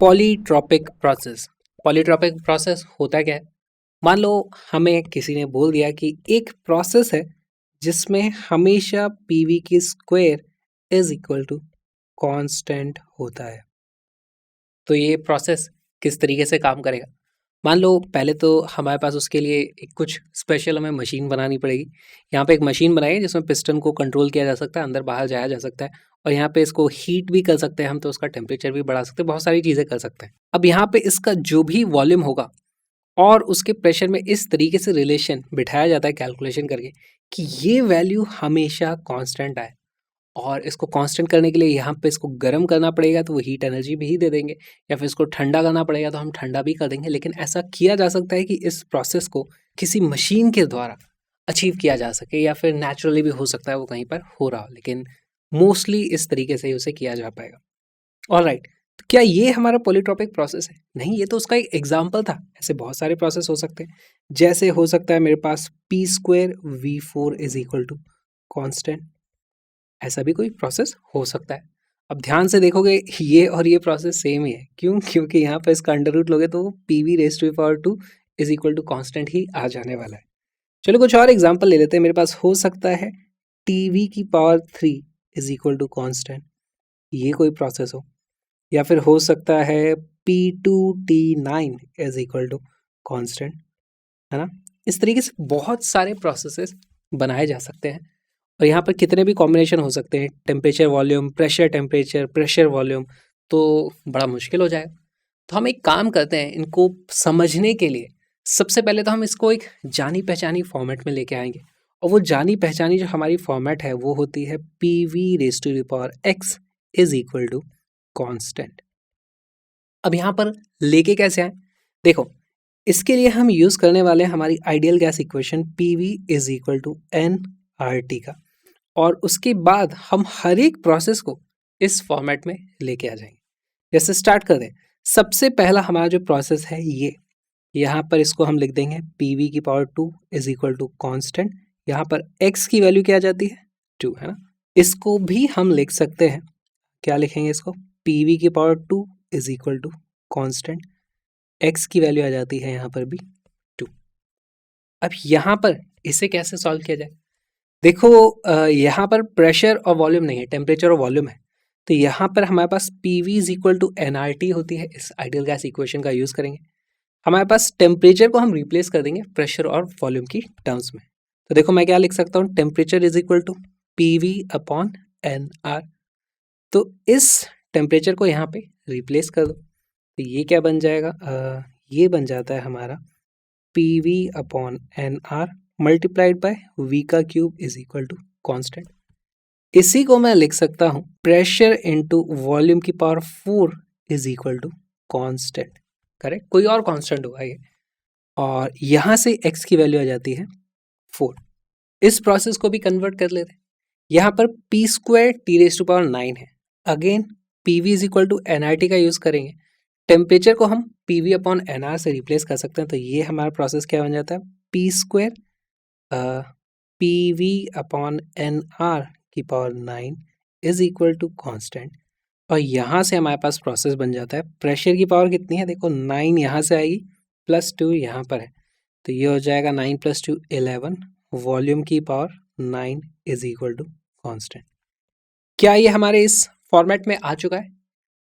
Polytropic process. Polytropic process होता क्या है? मान लो हमें किसी ने बोल दिया कि एक प्रोसेस है जिसमें हमेशा पीवी की square is equal to constant होता है। तो ये प्रोसेस किस तरीके से काम करेगा? मान लो पहले तो हमारे पास उसके लिए एक कुछ स्पेशल हमें मशीन बनानी पड़ेगी। यहाँ पे एक मशीन बनाई है जिसमें पिस्टन को कंट्रोल किया जा सकता है, अंदर बाहर जाया जा सकता है और यहाँ पे इसको हीट भी कर सकते हैं हम, तो उसका टेम्परेचर भी बढ़ा सकते हैं, बहुत सारी चीज़ें कर सकते हैं। अब यहाँ पे इसका जो भी वॉल्यूम होगा और उसके प्रेशर में इस तरीके से रिलेशन बिठाया जाता है कैलकुलेशन करके कि ये वैल्यू हमेशा कांस्टेंट आए। और इसको कांस्टेंट करने के लिए यहाँ पे इसको गर्म करना पड़ेगा तो वो हीट एनर्जी भी ही दे देंगे, या फिर इसको ठंडा करना पड़ेगा तो हम ठंडा भी कर देंगे। लेकिन ऐसा किया जा सकता है कि इस प्रोसेस को किसी मशीन के द्वारा अचीव किया जा सके, या फिर नेचुरली भी हो सकता है वो कहीं पर हो रहा हो, लेकिन मोस्टली इस तरीके से ही उसे किया जा पाएगा। ऑलराइट, तो क्या ये हमारा पॉलीट्रॉपिक प्रोसेस है? नहीं, ये तो उसका एक एग्जाम्पल था। ऐसे बहुत सारे प्रोसेस हो सकते हैं। जैसे हो सकता है मेरे पास p square v four is equal to constant, ऐसा भी कोई प्रोसेस हो सकता है। अब ध्यान से देखोगे ये और ये प्रोसेस सेम ही है। क्यों? क्योंकि यहाँ पर इसका अंडर रूट लोगे तो वो p we raise to power two is equal to constant ही आ जाने वाला है। चलो कुछ और एग्जाम्पल ले लेते हैं। मेरे पास हो सकता है टी वी की power three is equal to constant, ये कोई प्रोसेस हो। या फिर हो सकता है P two T nine is equal to constant, है ना। इस तरीके से बहुत सारे प्रोसेसेस बनाए जा सकते हैं और यहाँ पर कितने भी कॉम्बिनेशन हो सकते हैं, temperature volume, pressure temperature, pressure volume, तो बड़ा मुश्किल हो जाएगा। तो हम एक काम करते हैं, इनको समझने के लिए सबसे पहले तो हम इसको एक जानी पहचानी फॉर्मेट में लेके आएंगे। और वो जानी पहचानी जो हमारी फॉर्मेट है वो होती है P V raise to the power x is equal to constant. अब यहाँ पर लेके कैसे आए? देखो, इसके लिए हम यूज करने वाले हैं हमारी ideal gas equation P we is equal to N R T का, और उसके बाद हम हर एक प्रोसेस को इस फॉर्मेट में लेके आ जाएंगे। जैसे स्टार्ट कर दें, सबसे पहला हमारा जो प्रोसेस है ये, यहाँ पर इसको हम लिख देंगे पी वी की power two is equal to constant. यहाँ पर एक्स की वैल्यू क्या आ जाती है? टू, है ना। इसको भी हम लिख सकते हैं, क्या लिखेंगे इसको? पी वी की power two is equal to constant, X की वैल्यू आ जाती है यहाँ पर भी टू। अब यहाँ पर इसे कैसे सॉल्व किया जाए? देखो, यहाँ पर प्रेशर और वॉल्यूम नहीं है, टेम्परेचर और वॉल्यूम है। तो यहाँ पर हमारे पास p we is equal to N R t होती है। इस आइडियल गैस इक्वेशन का यूज़ करेंगे। हमारे पास टेम्परेचर को हम रिप्लेस कर देंगे प्रेशर और वॉल्यूम की टर्म्स में। तो देखो मैं क्या लिख सकता हूँ, temperature is equal to P we upon N R. तो इस टेम्परेचर को यहाँ पे रिप्लेस कर दो, तो ये क्या बन जाएगा? ये बन जाता है हमारा p we upon N r multiplied by v का cube is equal to constant. इसी को मैं लिख सकता हूं प्रेशर इनटू वॉल्यूम की power 4 is equal to constant. Correct, कोई और कॉन्स्टेंट होगा ये, और यहां से x की वैल्यू आ जाती है 4। इस प्रोसेस को भी कन्वर्ट कर लेते हैं। यहाँ पर P square T raise to power 9 है। Again P we is equal to N R T का यूज करेंगे। टेम्परेचर को हम P we upon N R से रिप्लेस कर सकते हैं। तो ये हमारा प्रोसेस क्या बन जाता है? P square p we upon N r की power 9 is equal to constant. और यहाँ से हमारे पास प्रोसेस बन जाता है, प्रेशर की पावर कितनी है? देखो 9 यहाँ से आएगी, प्लस 2 यहाँ पर है, तो ये हो जाएगा 9 प्लस 2 11। वॉल्यूम की power 9 is equal to constant. क्या ये हमारे इस फॉर्मेट में आ चुका है?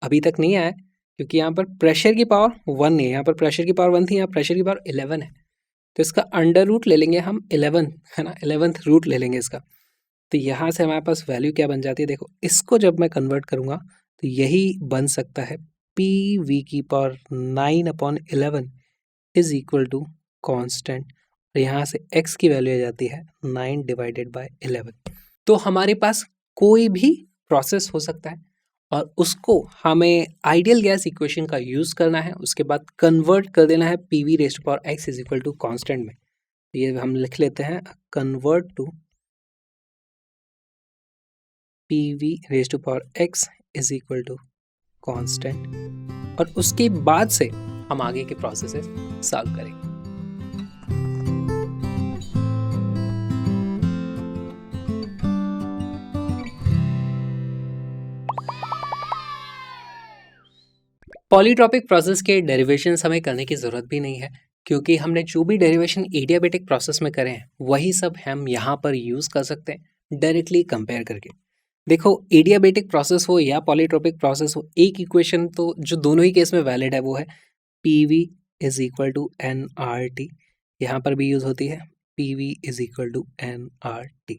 अभी तक नहीं आया है, क्योंकि यहाँ पर प्रेशर की पावर 1 नहीं है। यहाँ पर प्रेशर की पावर 1 थी, यहाँ प्रेशर की पावर 11 है। तो इसका अंडर रूट ले लेंगे हम 11, है ना, 11th रूट ले लेंगे इसका। तो यहाँ से हमारे पास वैल्यू क्या बन जाती है? देखो, इसको जब मैं कन्वर्ट करूँगा तो यही बन सकता है पी वी की power 9 upon 11 is equal to constant. और यहाँ से x की वैल्यू आ जाती है 9 डिवाइडेड बाय 11। तो हमारे पास कोई भी प्रोसेस हो सकता है और उसको हमें आइडियल गैस इक्वेशन का यूज़ करना है, उसके बाद कन्वर्ट कर देना है P V raise to power x is equal to constant में। ये हम लिख लेते हैं convert to P we raise to power x is equal to constant, और उसके बाद से हम आगे के प्रोसेसेस सॉल्व करेंगे। पॉलीट्रॉपिक प्रोसेस के डेरिवेशंस हमें करने की ज़रूरत भी नहीं है, क्योंकि हमने जो भी डेरिवेशन एडियाबेटिक प्रोसेस में करे हैं वही सब हम यहाँ पर यूज़ कर सकते हैं डायरेक्टली कंपेयर करके। देखो, एडियाबेटिक प्रोसेस हो या पॉलीट्रॉपिक प्रोसेस हो, एक इक्वेशन तो जो दोनों ही केस में वैलिड है वो है P V is equal to N R t. यहाँ पर भी यूज़ होती है P V is equal to N R t.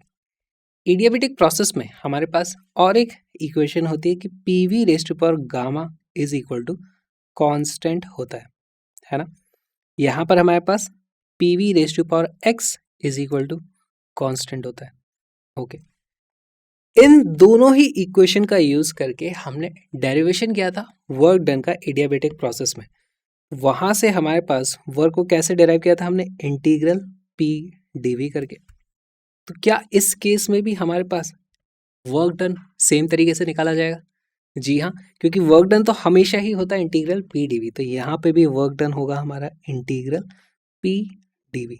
Adiabatic process में हमारे पास और एक इक्वेशन होती है कि p v raise to power gamma is equal to constant होता है ना। यहाँ पर हमारे पास p v raise to power x is equal to constant होता है। ओके, इन दोनों ही इक्वेशन का यूज़ करके हमने डेरिवेशन किया था वर्क डन का एडियाबेटिक प्रोसेस में। वहाँ से हमारे पास वर्क को कैसे डेराइव किया था हमने, इंटीग्रल पी डी वी करके। तो क्या इस केस में भी हमारे पास वर्क डन सेम तरीके से निकाला जाएगा? जी हाँ, क्योंकि वर्क डन तो हमेशा ही होता है इंटीग्रल पी डी वी, तो यहाँ पे भी वर्क डन होगा हमारा इंटीग्रल पी डी वी।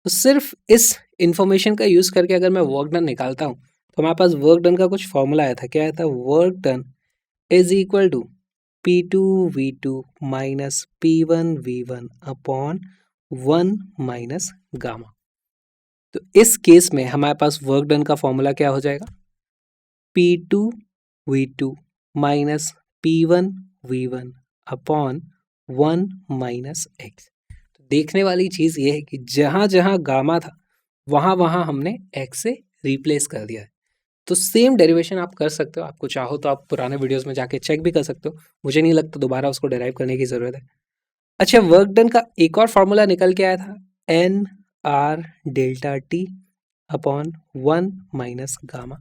तो सिर्फ इस इंफॉर्मेशन का यूज़ करके अगर मैं वर्क डन निकालता हूँ तो हमारे पास वर्क डन का कुछ फॉर्मूला आया था। क्या आया था? Work done is equal to P two we two minus P one we one upon one minus gamma. तो इस केस में हमारे पास वर्क डन का फॉर्मूला क्या हो जाएगा? P two we two minus P one we one upon one minus X. तो देखने वाली चीज़ ये है कि जहाँ जहाँ गामा था वहाँ वहाँ हमने एक्स से रिप्लेस कर दिया है। तो सेम डेरिवेशन आप कर सकते हो, आपको चाहो तो आप पुराने वीडियोस में जाके चेक भी कर सकते हो। मुझे नहीं लगता दोबारा उसको डेराइव करने की ज़रूरत है। अच्छा, वर्क डन का एक और फॉर्मूला निकल के आया था, N are delta T upon one minus gamma.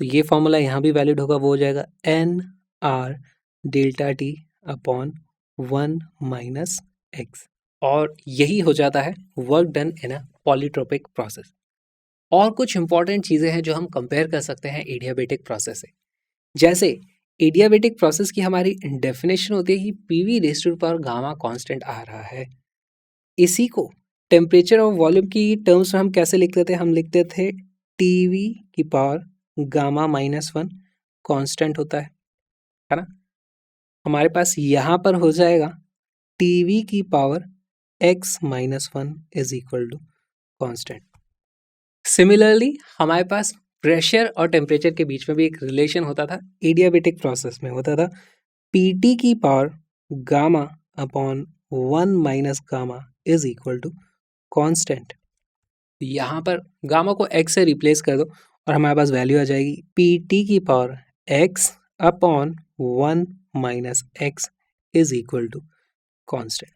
तो ये फॉर्मूला यहाँ भी वैलिड होगा, वो हो जाएगा N are delta T upon one minus X. और यही हो जाता है work done in a polytropic process. और कुछ इंपॉर्टेंट चीज़ें हैं जो हम कंपेयर कर सकते हैं एडियाबेटिक प्रोसेस से। जैसे एडियाबेटिक प्रोसेस की हमारी डेफिनेशन होती है कि p v raise to power gamma constant आ रहा है। इसी को टेम्परेचर और वॉल्यूम की टर्म्स में हम कैसे लिखते थे? हम लिखते थे टी वी की power gamma minus one constant होता है ना। हमारे पास यहाँ पर हो जाएगा टी वी की power X minus one is equal to constant. Similarly हमारे पास प्रेशर और टेम्परेचर के बीच में भी एक रिलेशन होता था एडियाबेटिक प्रोसेस में, होता था पी टी की power gamma upon one minus gamma is equal to constant. यहाँ पर गामा को एक्स से रिप्लेस कर दो और हमारे पास वैल्यू आ जाएगी पी टी की power X upon one minus x is equal to constant.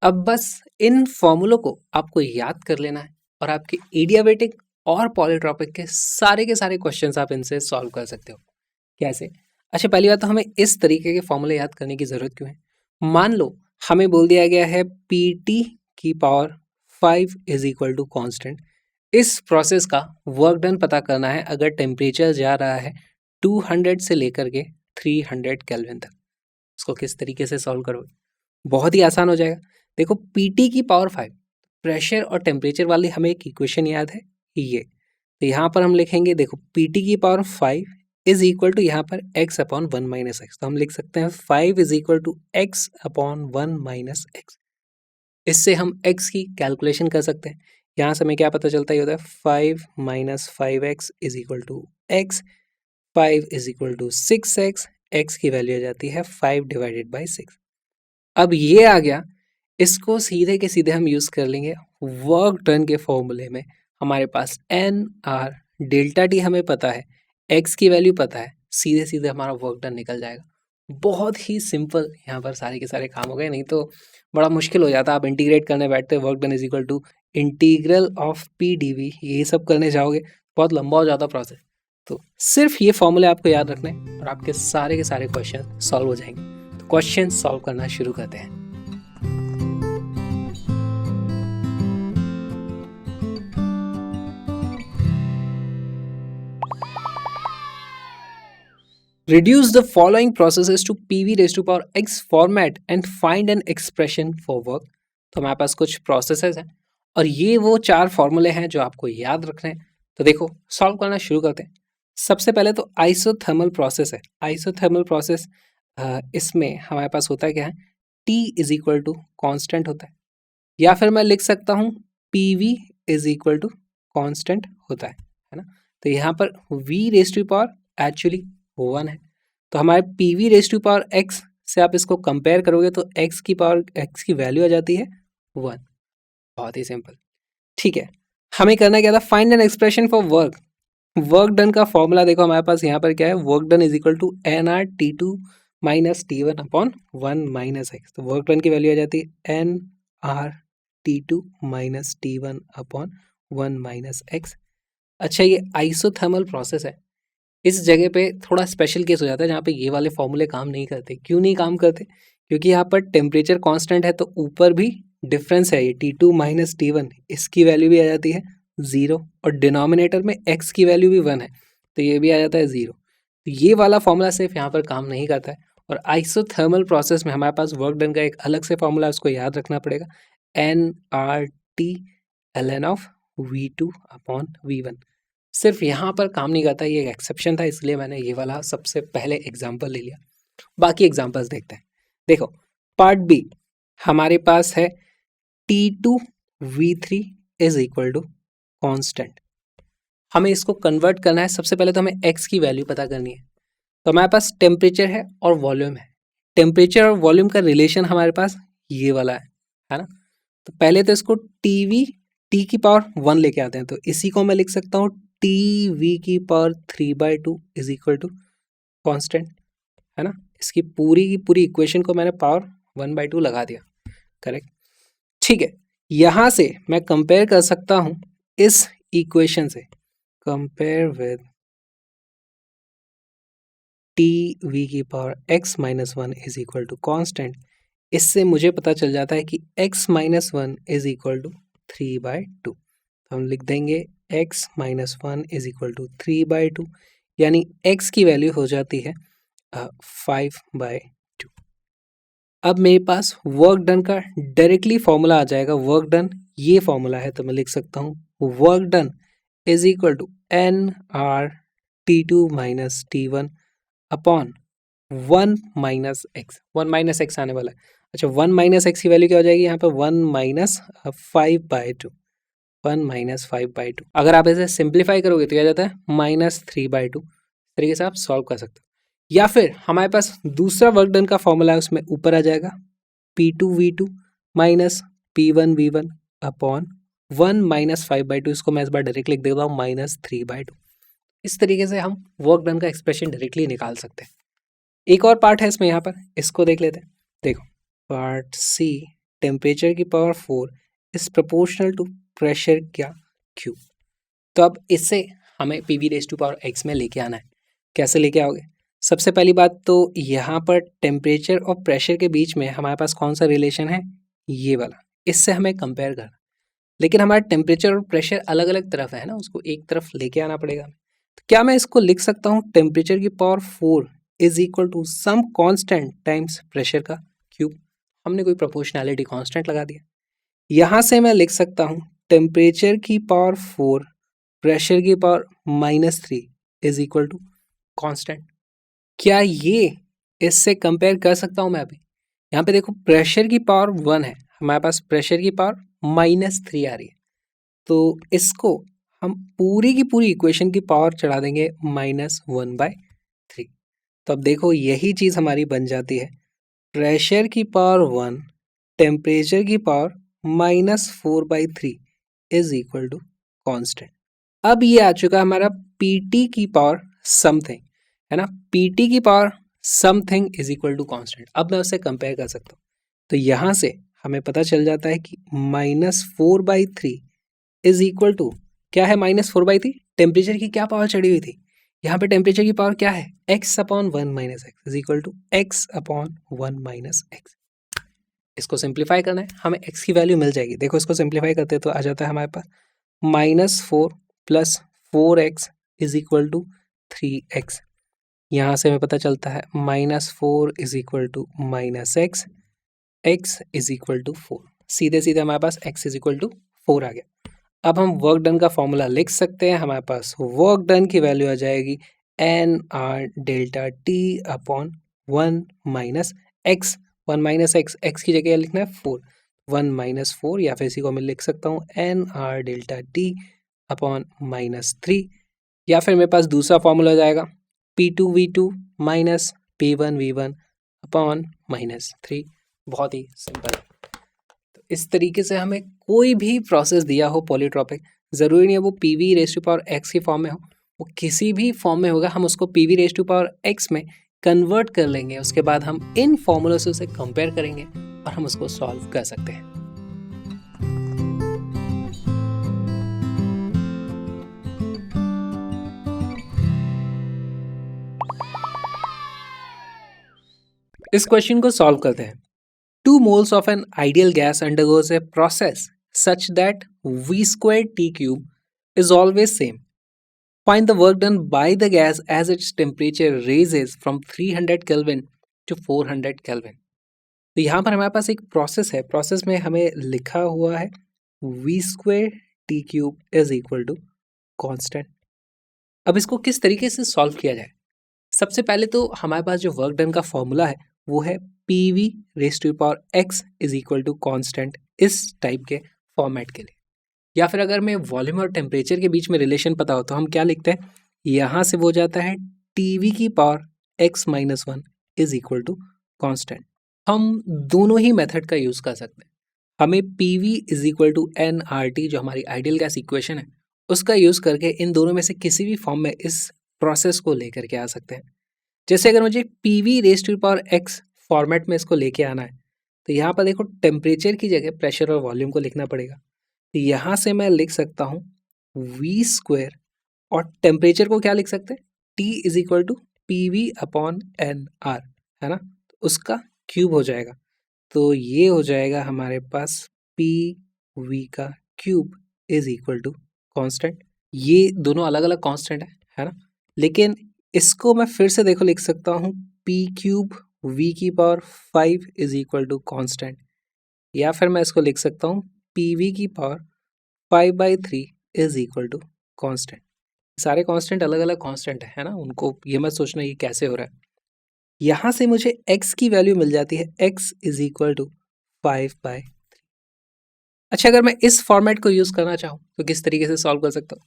अब बस इन फॉर्मूलों को आपको याद कर लेना है और आपके एडियाबेटिक और पॉलीट्रॉपिक के सारे क्वेश्चंस आप इनसे सॉल्व कर सकते हो। कैसे? अच्छा, पहली बात तो हमें इस तरीके के फॉर्मूले याद करने की ज़रूरत क्यों है? मान लो हमें बोल दिया गया है पी टी की power 5 is equal to constant. इस प्रोसेस का वर्क डन पता करना है अगर टेम्परेचर जा रहा है 200 से लेकर के 300 केल्विन तक। इसको किस तरीके से सॉल्व करोगे? बहुत ही आसान हो जाएगा। देखो, पी टी की पावर 5, प्रेशर और टेम्परेचर वाली हमें एक इक्वेशन याद है ये, तो यहाँ पर हम लिखेंगे, देखो पी टी की पावर 5 इज इक्वल टू यहाँ पर x upon one minus X. तो हम लिख सकते हैं 5 is equal to x upon one minus X. इससे हम x की कैलकुलेशन कर सकते हैं। यहाँ से हमें क्या पता चलता है, होता है 5 minus 5x is equal to x, 5 is equal to 6x, x की वैल्यू आ जाती है 5 डिवाइडेड बाई 6। अब ये आ गया, इसको सीधे के सीधे हम यूज़ कर लेंगे वर्क डन के फॉर्मूले में। हमारे पास एन आर डेल्टा टी हमें पता है, एक्स की वैल्यू पता है, सीधे सीधे हमारा वर्क डन निकल जाएगा। बहुत ही सिंपल यहाँ पर सारे के सारे काम हो गए, नहीं तो बड़ा मुश्किल हो जाता। आप इंटीग्रेट करने बैठते, work done is equal to integral of P D V, ये सब करने जाओगे बहुत लंबा हो जाता प्रोसेस। तो सिर्फ ये फॉर्मूले आपको याद रखने और आपके सारे के सारे क्वेश्चन सॉल्व हो जाएंगे। तो क्वेश्चन सॉल्व करना शुरू करते हैं। Reduce the following processes to PV raised to power x format and find an expression for work। तो हमारे पास कुछ प्रोसेसेस हैं और ये वो चार फॉर्मूले हैं जो आपको याद रखने हैं। तो देखो, सॉल्व करना शुरू करते हैं। सबसे पहले तो आइसोथर्मल प्रोसेस है। आइसोथर्मल प्रोसेस इसमें हमारे पास होता क्या है, T is equal to constant होता है, या फिर मैं लिख सकता हूँ P we is equal to constant होता है ना। तो यहाँ पर v raise to power actually 1 है, तो हमारे P we raise to power x से आप इसको कंपेयर करोगे तो x की वैल्यू आ जाती है 1। बहुत ही सिंपल। ठीक है, हमें करना क्या था, find an expression for work done का फॉर्मूला देखो हमारे पास यहाँ पर क्या है, work done is equal to N R T two minus T one upon 1 minus X. तो वर्क डन की वैल्यू आ जाती है N are T two minus T one upon 1 minus X. अच्छा, ये आइसोथर्मल प्रोसेस है, इस जगह पे थोड़ा स्पेशल केस हो जाता है जहाँ पे ये वाले फॉर्मूले काम नहीं करते। क्यों नहीं काम करते, क्योंकि यहाँ पर टेम्परेचर कांस्टेंट है, तो ऊपर भी डिफरेंस है, ये T2 माइनस T1, इसकी वैल्यू भी आ जाती है 0, और डिनोमिनेटर में x की वैल्यू भी 1 है, तो ये भी आ जाता है 0। तो ये वाला फॉर्मूला सिर्फ यहाँ पर काम नहीं करता है, और आइसोथर्मल प्रोसेस में हमारे पास वर्क डन का एक अलग से फॉर्मूला, उसको याद रखना पड़ेगा, nRT ln of V2 upon V1। सिर्फ यहाँ पर काम नहीं करता, ये एक एक्सेप्शन था, इसलिए मैंने ये वाला सबसे पहले एग्जाम्पल ले लिया। बाकी एग्जाम्पल्स देखते हैं। देखो पार्ट बी हमारे पास है T2 V3 is equal to constant. हमें इसको कन्वर्ट करना है, सबसे पहले तो हमें x की वैल्यू पता करनी है। तो हमारे पास टेम्परेचर है और वॉल्यूम है, टेम्परेचर और वॉल्यूम का रिलेशन हमारे पास ये वाला है ना। तो पहले तो इसको टी की पावर 1 लेके आते हैं, तो इसी को मैं लिख सकता हूँ टी वी की power 3/2 is equal to constant, है ना। इसकी पूरी की पूरी इक्वेशन को मैंने पावर 1/2 लगा दिया, करेक्ट। ठीक है, यहाँ से मैं कंपेयर कर सकता हूँ इस इक्वेशन से, कंपेयर विद टी वी की power x minus 1 is equal to constant. इससे मुझे पता चल जाता है कि x minus 1 is equal to 3/2। हम लिख देंगे x minus 1 is equal to 3/2, यानी x की वैल्यू हो जाती है 5/2। अब मेरे पास वर्क डन का डायरेक्टली फॉर्मूला आ जाएगा, वर्क डन ये फॉर्मूला है, तो मैं लिख सकता हूँ work done is equal to N R T two minus T one upon 1 minus X. 1 minus X आने वाला है। अच्छा, 1 माइनस एक्स की वैल्यू क्या हो जाएगी यहाँ पे, 1 माइनस 5/2, 1 माइनस 5/2। अगर आप इसे सिंप्लीफाई करोगे तो क्या जाता है, -3/2। तरीके से आप सॉल्व कर सकते हो, या फिर हमारे पास दूसरा वर्क डन का फॉर्मूला है, उसमें ऊपर आ जाएगा P2V2 minus P1V1 upon 1 minus 5/2। इसको मैं इस बार डायरेक्ट लिख देता हूँ -3/2। इस तरीके से हम वर्क डन का एक्सप्रेशन डायरेक्टली निकाल सकते हैं। एक और पार्ट है इसमें, यहाँ पर इसको देख लेते हैं। देखो पार्ट सी, टेम्परेचर की power 4 is proportional to pressure क्या Q। तो अब इससे हमें PV raise to power x में लेके आना है। कैसे लेके आओगे, सबसे पहली बात तो यहाँ पर टेम्परेचर और प्रेशर के बीच में हमारे पास कौन सा रिलेशन है, ये वाला, इससे हमें कंपेयर करना। लेकिन हमारा टेम्परेचर और प्रेशर अलग अलग तरफ है ना, उसको एक तरफ लेके आना पड़ेगा। तो क्या मैं इसको लिख सकता हूँ टेम्परेचर की power 4 is equal to some constant times pressure का क्यूब। हमने कोई प्रोपोर्शनैलिटी कांस्टेंट लगा दिया। यहाँ से मैं लिख सकता हूँ टेम्परेचर की पावर 4 प्रेशर की power -3 is equal to constant. क्या ये इससे कंपेयर कर सकता हूँ मैं अभी? यहाँ पे देखो प्रेशर की पावर 1 है, हमारे पास प्रेशर की पावर -3 आ रही है, तो इसको हम पूरी की पूरी इक्वेशन की पावर चढ़ा देंगे -1/3। तो अब देखो यही चीज़ हमारी बन जाती है प्रेशर की पावर 1 टेम्परेचर की power -4/3 is equal to constant. अब ये आ चुका है हमारा पीटी की पावर समथिंग, है ना, पीटी की power something is equal to constant. अब मैं उससे कंपेयर कर सकता हूँ, तो यहाँ से हमें पता चल जाता है कि -4/3 इज इक्वल टू क्या है, -4/3 टेम्परेचर की क्या पावर चढ़ी हुई थी, यहाँ पे टेम्परेचर की पावर क्या है, x/1 minus x is equal to x/1 minus x. इसको सिंप्लीफाई करना है, हमें x की वैल्यू मिल जाएगी। देखो इसको सिंप्लीफाई करते हैं तो आ जाता है हमारे पास -4 + 4x is equal to 3x। यहाँ से हमें पता चलता है -4 is equal to -x, x is equal to 4। सीधे सीधे हमारे पास x इज इक्वल टू 4 आ गया। अब हम वर्क डन का फॉर्मूला लिख सकते हैं। हमारे पास वर्क डन की वैल्यू आ जाएगी nR ΔT upon 1 minus X, 1 minus x की जगह लिखना है 4, 1 माइनस 4, या फिर इसी को मैं लिख सकता हूँ N are delta T upon -3, या फिर मेरे पास दूसरा फॉर्मूला हो जाएगा P2V2 माइनस P1V1 अपॉन -3। बहुत ही सिंपल। तो इस तरीके से हमें कोई भी प्रोसेस दिया हो पॉलीट्रॉपिक, ज़रूरी नहीं है वो PV raise to power x की फॉर्म में हो, वो किसी भी फॉर्म में होगा, हम उसको PV raise to power x में कन्वर्ट कर लेंगे। उसके बाद हम इन फॉर्मूलों से उसे कंपेयर करेंगे और हम उसको सॉल्व कर सकते हैं। इस क्वेश्चन को सॉल्व करते हैं। 2 moles of an ideal gas undergoes a process such that V squared T cube is always same. Find the work done by the gas as its temperature raises from 300 Kelvin to 400 Kelvin. तो यहाँ पर हमारे पास एक process है, process में हमें लिखा हुआ है V square T cube is equal to constant. अब इसको किस तरीके से सॉल्व किया जाए? सबसे पहले तो हमारे पास जो वर्क डन का फॉर्मूला है वो है PV raise to power x is equal to constant, इस टाइप के फॉर्मेट के लिए। या फिर अगर मैं वॉल्यूम और टेम्परेचर के बीच में रिलेशन पता हो तो हम क्या लिखते हैं, यहाँ से वो जाता है TV की power x minus 1 is equal to constant. हम दोनों ही मेथड का यूज़ कर सकते हैं। हमें PV is equal to nRT जो हमारी आइडियल गैस इक्वेशन है उसका यूज़ करके इन दोनों में से किसी भी फॉर्म में इस प्रोसेस को लेकर के आ सकते हैं। जैसे अगर मुझे PV raise to power x format में इसको लेके आना है तो यहाँ पर देखो टेम्परेचर की जगह प्रेशर और वॉल्यूम को लिखना पड़ेगा। तो यहाँ से मैं लिख सकता हूँ V स्क्वायर, और टेम्परेचर को क्या लिख सकते हैं, T is equal to PV upon NR, है ना, तो उसका क्यूब हो जाएगा। तो ये हो जाएगा हमारे पास PV का cube is equal to constant. ये दोनों अलग अलग कॉन्स्टेंट है ना, लेकिन इसको मैं फिर से देखो लिख सकता हूँ P क्यूब V की power 5 is equal to constant, या फिर मैं इसको लिख सकता हूँ PV की power 5/3 is equal to constant. सारे कांस्टेंट अलग अलग कांस्टेंट है ना, उनको ये मत सोचना ये कैसे हो रहा है। यहाँ से मुझे x की वैल्यू मिल जाती है, x इज इक्वल टू 5/3। अच्छा, अगर मैं इस फॉर्मेट को यूज़ करना चाहूँ तो किस तरीके से सॉल्व कर सकता हूँ?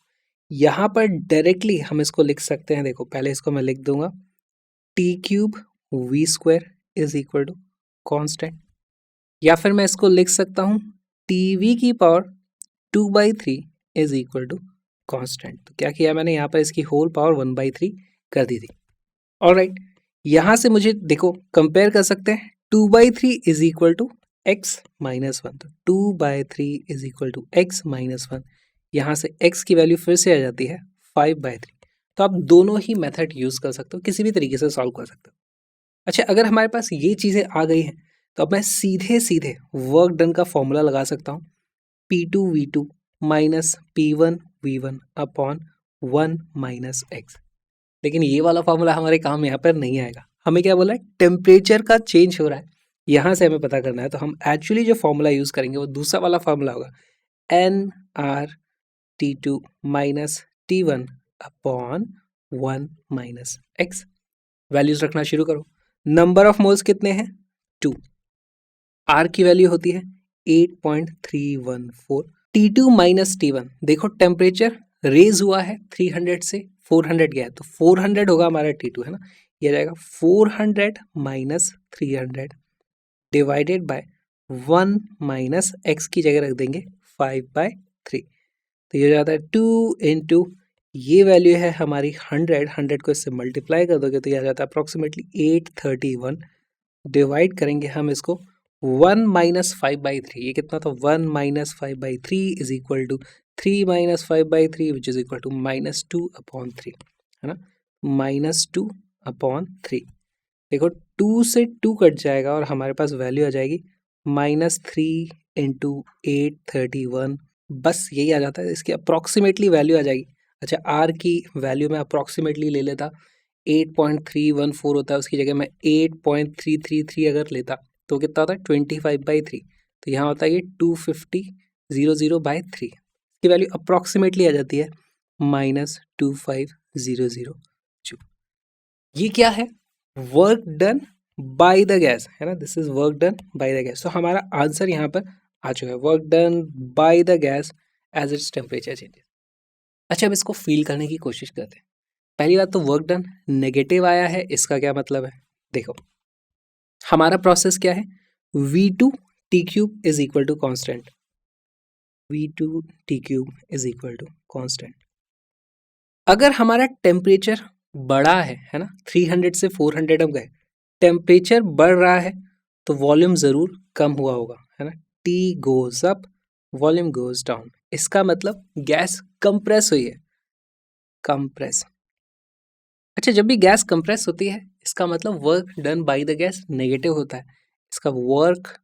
यहाँ पर डायरेक्टली हम इसको लिख सकते हैं। देखो पहले इसको मैं लिख दूंगा T cube V square is equal to constant, या फिर मैं इसको लिख सकता हूँ TV की power 2/3 is equal to constant. तो क्या किया मैंने, यहाँ पर इसकी होल पावर 1/3 कर दी थी। ऑलराइट, यहाँ से मुझे देखो कंपेयर कर सकते हैं 2/3 is equal to x minus 1, तो 2/3 is equal to x minus 1, यहाँ से x की वैल्यू फिर से आ जाती है 5/3। तो आप दोनों ही मेथड यूज़ कर सकते हो, किसी भी तरीके से सॉल्व कर सकते हो। अच्छा, अगर हमारे पास ये चीज़ें आ गई हैं तो अब मैं सीधे सीधे वर्क डन का फॉर्मूला लगा सकता हूँ P2V2 minus P1V1 upon 1 minus x। लेकिन ये वाला फॉर्मूला हमारे काम यहाँ पर नहीं आएगा। हमें क्या बोला है, टेम्परेचर का चेंज हो रहा है, यहाँ से हमें पता करना है। तो हम एक्चुअली जो फॉर्मूला यूज़ करेंगे वो दूसरा वाला फॉर्मूला होगा nRT2 minus T1 upon 1 minus x। Values रखना शुरू करो। नंबर ऑफ मोल्स कितने हैं, 2। R की वैल्यू होती है 8.314। T2 माइनस T1, देखो टेम्परेचर रेज हुआ है 300 से 400 गया है, तो 400 होगा हमारा T2, है ना। ये आ जाएगा 400 minus 300 divided by 1 minus x की जगह रख देंगे 5/3। तो ये हो जाता है 2 इंटू, ये वैल्यू है हमारी 100 को इससे मल्टीप्लाई कर दोगे तो ये आ जाता है अप्रॉक्सीमेटली 831। डिवाइड करेंगे हम इसको 1 माइनस 5/3, ये कितना था, 1 minus 5/3 is equal to 3 minus 5/3 which is equal to -2 upon 3, है ना, -2/3। देखो 2 से 2 कट जाएगा और हमारे पास वैल्यू आ जाएगी -3 इंटू 831। बस यही आ जाता है, इसकी अप्रॉक्सीमेटली वैल्यू आ जाएगी। अच्छा, आर की वैल्यू में अप्रॉक्सीमेटली ले लेता, 8.314 होता है, उसकी जगह मैं 8.333 अगर लेता तो कितना होता है 25/3। तो यहाँ होता है ये 250/3, इसकी वैल्यू अप्रॉक्सीमेटली आ जाती है -2500। ये क्या है, work done by the gas, है ना, this is work done by the gas. तो हमारा आंसर यहाँ पर आ चुका है, work done by the gas as its temperature changes. अच्छा, अब इसको फील करने की कोशिश करते हैं। पहली बात तो वर्क डन नेगेटिव आया है, इसका क्या मतलब है? देखो हमारा प्रोसेस क्या है, V2 T cube is equal to constant, V2 T cube is equal to constant. अगर हमारा टेम्परेचर बढ़ा है ना, 300 से 400 हम गए, टेम्परेचर बढ़ रहा है तो वॉल्यूम ज़रूर कम हुआ होगा, है ना, T goes up volume goes down, इसका मतलब गैस कंप्रेस हुई है, कंप्रेस। अच्छा, जब भी गैस कंप्रेस होती है इसका मतलब work done by the gas negative होता है, इसका work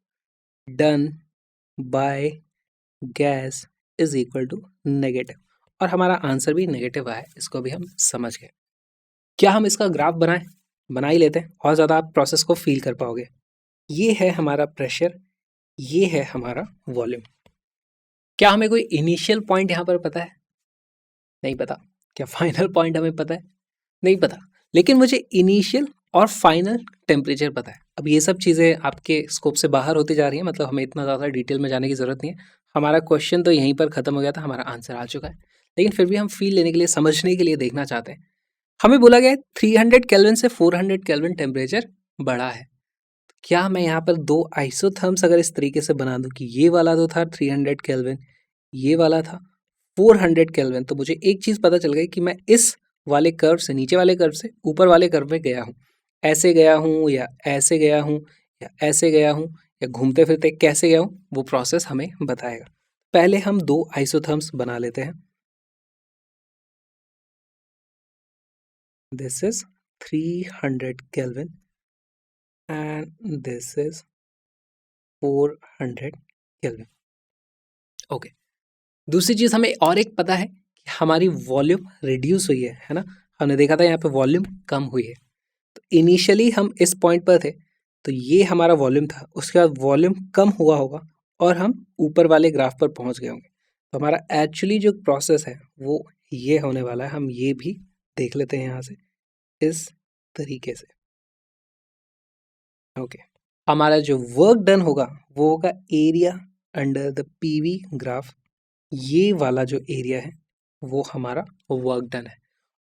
done by gas is equal to negative, और हमारा आंसर भी नेगेटिव आया, इसको भी हम समझ गए। क्या हम इसका ग्राफ बनाएं? बना ही लेते हैं, और ज़्यादा आप प्रोसेस को फील कर पाओगे। ये है हमारा प्रेशर, ये है हमारा वॉल्यूम। क्या हमें कोई इनिशियल पॉइंट यहाँ पर पता है? नहीं पता। क्या फाइनल पॉइंट हमें पता है? नहीं पता। लेकिन मुझे इनिशियल और फाइनल टेम्परेचर पता है। अब ये सब चीज़ें आपके स्कोप से बाहर होती जा रही हैं, मतलब हमें इतना ज़्यादा डिटेल में जाने की ज़रूरत नहीं है। हमारा क्वेश्चन तो यहीं पर ख़त्म हो गया था, हमारा आंसर आ चुका है। लेकिन फिर भी हम फील लेने के लिए, समझने के लिए देखना चाहते हैं। हमें बोला गया है 300 केल्विन से 400 केल्विन टेम्परेचर बढ़ा है। क्या मैं यहाँ पर दो आइसोथर्म्स अगर इस तरीके से बना दूं कि ये वाला तो था 300 केल्विन, ये वाला था 400 केल्विन, तो मुझे एक चीज़ पता चल गई कि मैं इस वाले कर्व से, नीचे वाले कर्व से ऊपर वाले कर्व में गया हूँ, ऐसे गया हूँ या ऐसे गया हूँ या ऐसे गया हूँ या घूमते फिरते कैसे गया हूँ, वो प्रोसेस हमें बताएगा। पहले हम दो आइसोथर्म्स बना लेते हैं। This is 300 kelvin and this is 400 kelvin. Okay, दूसरी चीज़ हमें और एक पता है कि हमारी वॉल्यूम रिड्यूस हुई है ना, हमने देखा था यहाँ पे वॉल्यूम कम हुई है। तो इनिशियली हम इस पॉइंट पर थे, तो ये हमारा वॉल्यूम था, उसके बाद वॉल्यूम कम हुआ होगा और हम ऊपर वाले ग्राफ पर पहुँच गए होंगे। तो हमारा एक्चुअली जो प्रोसेस है वो ये होने वाला है। हम ये भी देख लेते हैं यहाँ से इस तरीके से। ओके, हमारा जो वर्क डन होगा वो होगा area under the PV graph. ये वाला जो एरिया है वो हमारा वर्क डन है,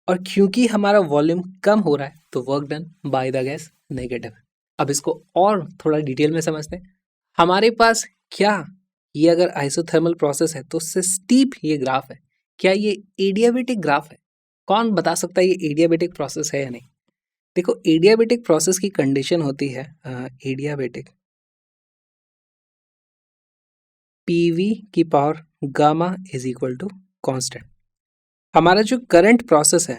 और क्योंकि हमारा वॉल्यूम कम हो रहा है तो work done by the gas negative है। अब इसको और थोड़ा डिटेल में समझते हैं। हमारे पास क्या, ये अगर आइसोथर्मल प्रोसेस है तो उससे स्टीप ये ग्राफ है, क्या ये एडियाबेटिक ग्राफ है? कौन बता सकता है ये एडियाबेटिक प्रोसेस है या नहीं? देखो, एडियाबेटिक प्रोसेस की कंडीशन होती है एडियाबेटिक पीवी की power gamma is equal to constant. हमारा जो करंट प्रोसेस है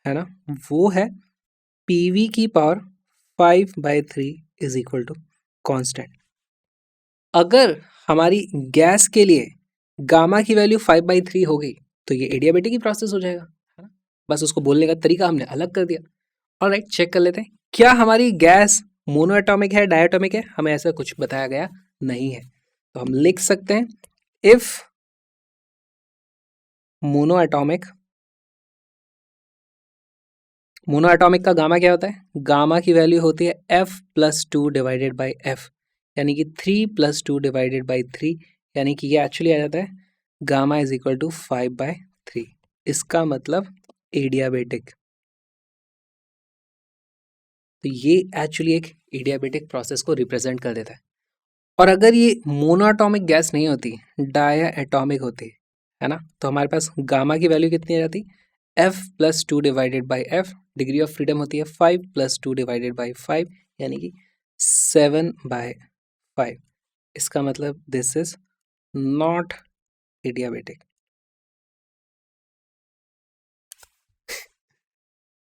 ना, वो है पीवी की power 5/3 is equal to constant. अगर हमारी गैस के लिए गामा की वैल्यू 5/3 हो गई तो ये एडियाबेटिक ही प्रोसेस हो जाएगा, है ना। बस उसको बोलने का तरीका हमने अलग कर दिया। ऑलराइट, चेक कर लेते हैं क्या हमारी गैस मोनो एटॉमिक है, डायटोमिक है। हमें ऐसा कुछ बताया गया नहीं है, तो हम लिख सकते हैं if mono atomic, mono atomic का गामा क्या होता है? गामा की वैल्यू होती है F+2 डिवाइडेड बाई F, यानी कि 3+2 डिवाइडेड बाई 3, यानी कि ये एक्चुअली आ जाता है गामा इज इक्वल टू 5/3। इसका मतलब एडियाबेटिक। तो ये एक्चुअली एक एडियाबेटिक प्रोसेस को रिप्रेजेंट कर देता है। और अगर ये मोनोएटॉमिक गैस नहीं होती, डाया एटॉमिक होती, है ना, तो हमारे पास गामा की वैल्यू कितनी आ जाती? F+2 divided by F, degree of freedom होती है 5+2 डिवाइडेड बाई 5, यानी कि 7/5। इसका मतलब दिस इज नॉट एडियाबेटिक।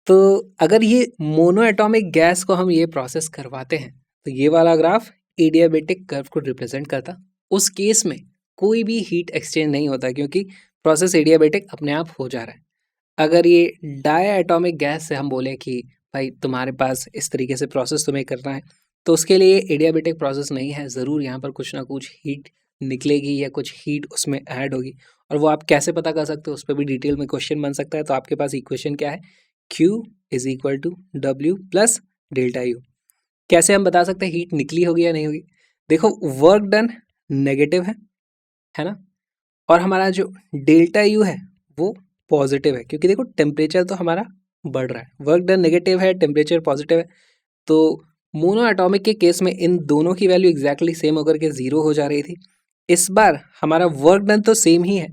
तो अगर ये मोनो एटॉमिक गैस को हम ये प्रोसेस करवाते हैं तो ये वाला ग्राफ एडियाबेटिक कर्व को रिप्रेजेंट करता। उस केस में कोई भी हीट एक्सचेंज नहीं होता क्योंकि प्रोसेस एडियाबेटिक अपने आप हो जा रहा है। अगर ये डाया एटॉमिक गैस से हम बोले कि भाई तुम्हारे पास इस तरीके से प्रोसेस तुम्हें करना है, तो उसके लिए एडियाबेटिक प्रोसेस नहीं है, ज़रूर यहाँ पर कुछ ना कुछ हीट निकलेगी या कुछ हीट उसमें ऐड होगी। और वो आप कैसे पता कर सकते हो, उस पर भी डिटेल में क्वेश्चन बन सकता है। तो आपके पास इक्वेशन क्या है? Q is equal to W plus delta U. कैसे हम बता सकते हैं हीट निकली होगी या नहीं होगी? देखो वर्क डन नेगेटिव है ना, और हमारा जो डेल्टा यू है वो पॉजिटिव है, क्योंकि देखो टेम्परेचर तो हमारा बढ़ रहा है, वर्क डन नेगेटिव है, टेम्परेचर पॉजिटिव है, तो मोनो एटॉमिक के केस में इन दोनों की वैल्यू एग्जैक्टली सेम होकर के जीरो हो जा रही थी। इस बार हमारा वर्क डन तो सेम ही है,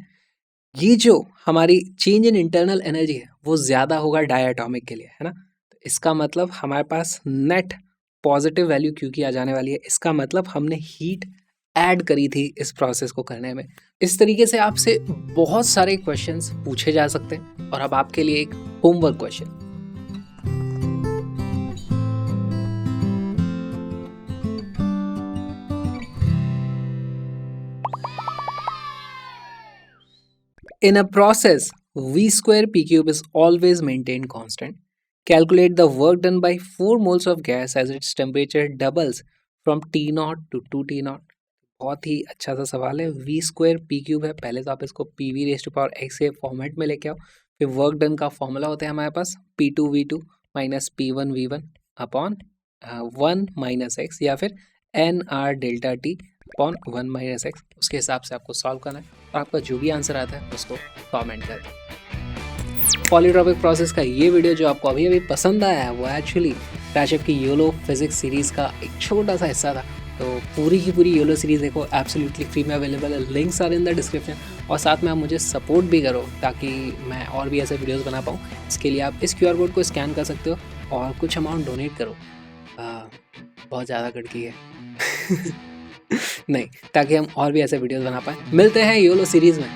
ये जो हमारी चेंज इन इंटरनल एनर्जी है वो ज़्यादा होगा डायटॉमिक के लिए, है ना। तो इसका मतलब हमारे पास नेट पॉजिटिव वैल्यू क्यू की आ जाने वाली है, इसका मतलब हमने हीट ऐड करी थी इस प्रोसेस को करने में। इस तरीके से आपसे बहुत सारे क्वेश्चंस पूछे जा सकते हैं। और अब आपके लिए एक homework question, in a process v square p cube is always maintained constant. Calculate the work done by 4 moles of gas as its temperature doubles from T0 to 2T0. बहुत ही अच्छा सा सवाल है। वी स्क्वायर पी क्यूब है, पहले तो आप इसको P we raise to power x के फॉर्मेट में लेके आओ। फिर वर्क डन का फॉर्मूला होता है हमारे पास p two we two minus P one we one upon 1 minus x, या फिर n are delta T upon 1 minus x. उसके हिसाब से आपको सॉल्व करना है और आपका जो भी आंसर आता है उसको कमेंट करें। पॉलीट्रॉपिक प्रोसेस का ये वीडियो जो आपको अभी अभी पसंद आया है वो एक्चुअली काशिफ की योलो फिजिक्स सीरीज़ का एक छोटा सा हिस्सा था। तो पूरी की पूरी योलो सीरीज़ देखो, एब्सोल्युटली फ्री में अवेलेबल है, links are in the description. और साथ में आप मुझे सपोर्ट भी करो ताकि मैं और भी ऐसे वीडियोस बना पाऊँ। इसके लिए आप इस QR कोड को स्कैन कर सकते हो और कुछ अमाउंट डोनेट करो। बहुत ज़्यादा कड़की है नहीं, ताकि हम और भी ऐसे वीडियोस बना पाएँ। मिलते हैं योलो सीरीज़ में।